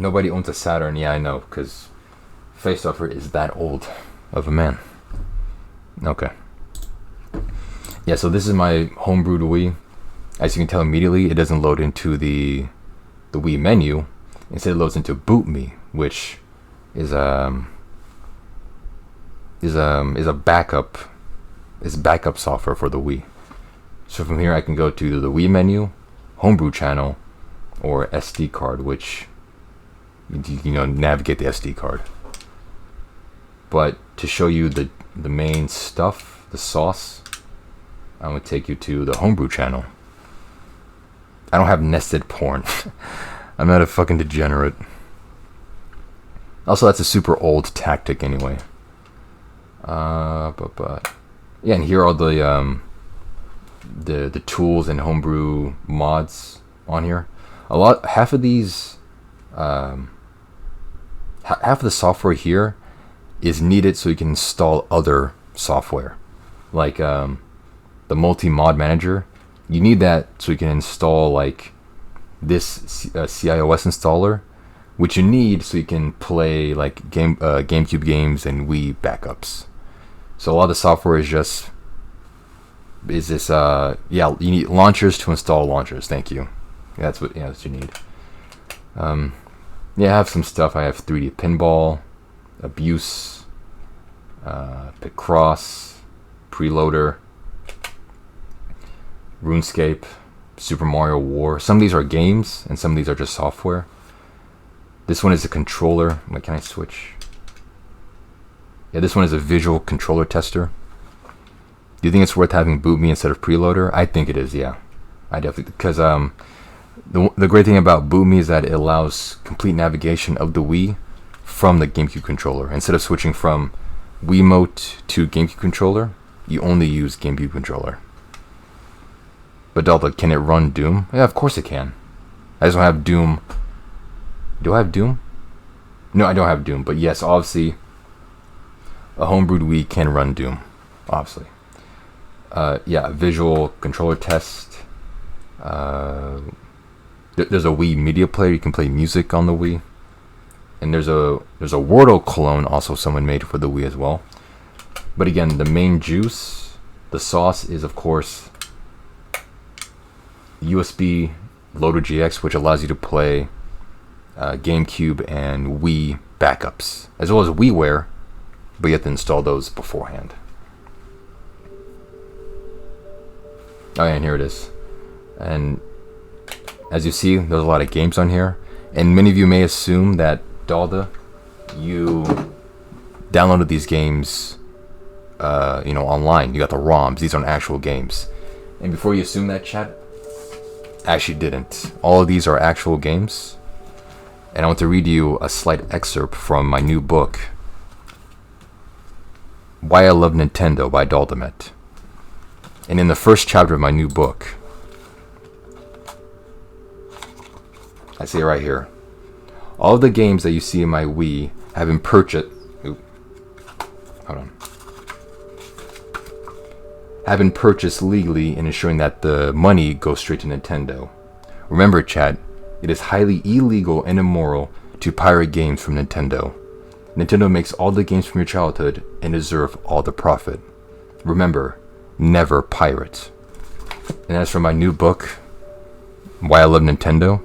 Nobody owns a Saturn. Yeah, I know, because Face Offer is that old of a man. Okay. Yeah, so this is my homebrewed Wii. As you can tell immediately, it doesn't load into the Wii menu. Instead, it loads into Boot Me, which is a backup software for the Wii. So from here, I can go to the Wii menu, Homebrew channel, or SD card, which navigate the SD card. But to show you the main stuff, the sauce, I'm gonna take you to the Homebrew channel. I don't have nested porn. I'm not a fucking degenerate. Also, that's a super old tactic anyway. But yeah, and here are the tools and homebrew mods on here. Half of these, half of the software here is needed so you can install other software, like the multi-mod manager. You need that so you can install like this CIOS installer, which you need so you can play like GameCube games and Wii backups. So a lot of the software is this you need launchers to install launchers. Thank you. That's what you need. I have some stuff. I have 3D Pinball, Abuse, Picross, Preloader, RuneScape, Super Mario War. Some of these are games and some of these are just software. This one is a controller. Can I switch? Yeah, this one is a visual controller tester. Do you think it's worth having Boot Me instead of Preloader? I think it is, yeah. I definitely, because the great thing about Boot Me is that it allows complete navigation of the Wii from the GameCube controller. Instead of switching from Wiimote to GameCube controller, you only use GameCube controller. But Delta, can it run Doom? Yeah, of course it can. I just don't have Doom. Do I have Doom? No, I don't have Doom. But yes, obviously, a homebrewed Wii can run Doom. Obviously. Visual controller test. There's a Wii media player. You can play music on the Wii. And there's a Wordle clone also someone made for the Wii as well. But again, the main juice, the sauce, is of course USB Loader GX, which allows you to play GameCube and Wii backups, as well as WiiWare, but you have to install those beforehand. Oh yeah, and here it is. And as you see, there's a lot of games on here, and many of you may assume that Dalda, you downloaded these games, online. You got the ROMs. These aren't actual games. And before you assume that, chat, I actually didn't. All of these are actual games. And I want to read you a slight excerpt from my new book, Why I Love Nintendo by Daldameht. And in the first chapter of my new book, I say right here, all of the games that you see in my Wii have been purchased. Have been purchased legally in ensuring that the money goes straight to Nintendo. Remember, chat, it is highly illegal and immoral to pirate games from Nintendo. Nintendo makes all the games from your childhood and deserve all the profit. Remember, never pirate. And that's from my new book, Why I Love Nintendo.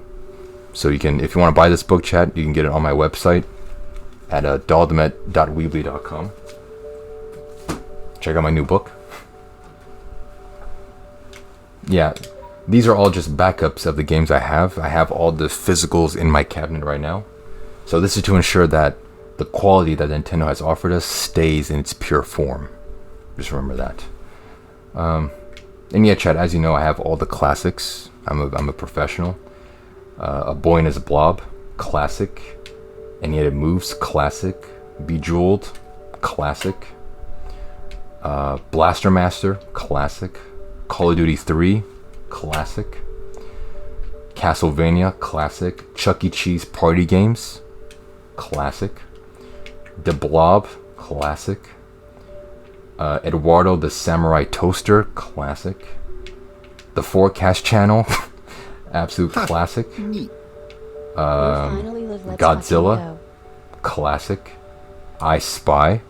So you can, if you want to buy this book, chat, you can get it on my website at daldameht.weebly.com. Check out my new book. Yeah, these are all just backups of the games I have. I have all the physicals in my cabinet right now. So this is to ensure that the quality that Nintendo has offered us stays in its pure form. Just remember that. And yeah, chat, as you know, I have all the classics. I'm a professional. A Boy and His Blob, classic. And Yet It Moves, classic. Bejeweled, classic. Blaster Master, classic. Call of Duty 3, classic. Castlevania, classic. Chuck E. Cheese Party Games, classic. The Blob, classic. Eduardo the Samurai Toaster, classic. The Forecast Channel, absolute classic. Godzilla, classic. I Spy,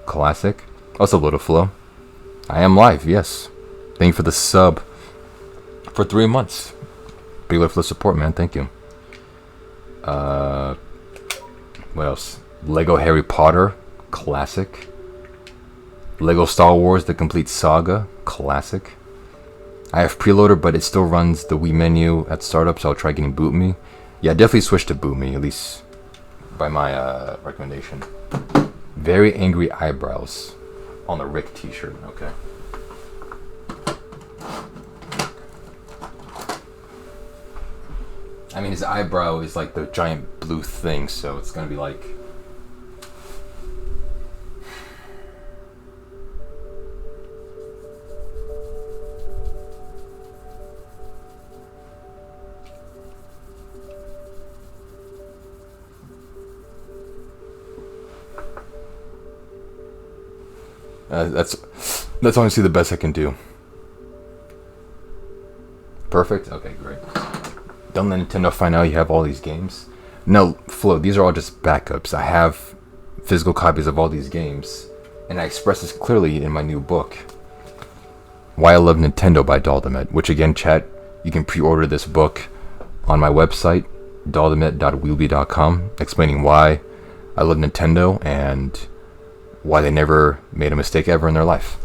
classic. Also Little Flow. I am live, yes. Thank you for the sub for 3 months. Big love for the support, man. Thank you. What else? Lego Harry Potter, classic. Lego Star Wars The Complete Saga, classic. I have preloader, but it still runs the Wii menu at startup, so I'll try getting Boot Me. Yeah, definitely switch to Boot Me, at least by my recommendation. Very Angry Eyebrows on the Rick t-shirt, okay. I mean, his eyebrow is like the giant blue thing, so it's gonna be like... That's honestly the best I can do. Perfect? Okay, great. Don't let Nintendo find out you have all these games. No, Flo, these are all just backups. I have physical copies of all these games, and I express this clearly in my new book, Why I Love Nintendo by Daldameht, which again, chat, you can pre-order this book on my website, daldameht.weebly.com, explaining why I love Nintendo and why they never made a mistake ever in their life.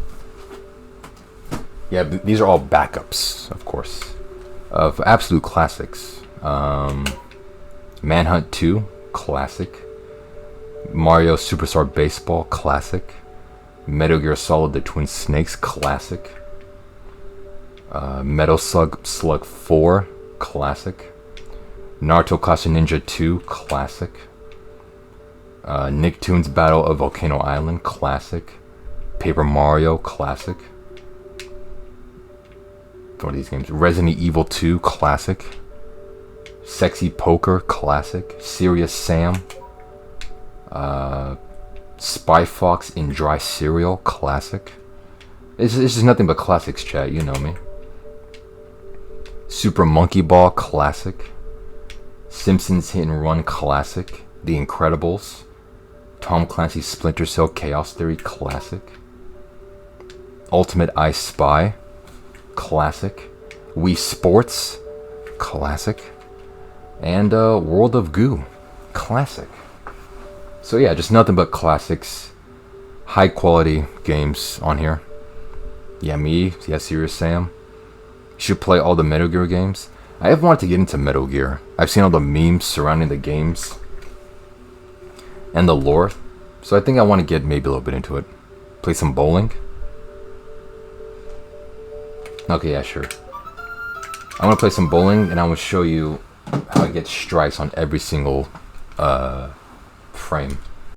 Yeah, these are all backups, of course, of absolute classics. Manhunt 2, classic. Mario Superstar Baseball, classic. Metal Gear Solid The Twin Snakes, classic. Metal Slug 4, classic. Naruto Classic Ninja 2, classic. Nicktoons Battle of Volcano Island, classic. Paper Mario, classic. What are these games? Resident Evil 2, classic. Sexy Poker, classic. Serious Sam. Spy Fox in Dry Cereal, classic. It's just nothing but classics, chat, you know me. Super Monkey Ball, classic. Simpsons Hit and Run, classic. The Incredibles. Tom Clancy's Splinter Cell Chaos Theory, classic. Ultimate I Spy, classic. Wii Sports, classic. And World of Goo, classic. So yeah, just nothing but classics. High quality games on here. Yeah, me, yeah, Serious Sam. You should play all the Metal Gear games. I have wanted to get into Metal Gear. I've seen all the memes surrounding the games and the lore, so I think I want to get maybe a little bit into it. Play some bowling. Okay, yeah, sure. I'm gonna play some bowling, and I'm gonna show you how I get strikes on every single frame.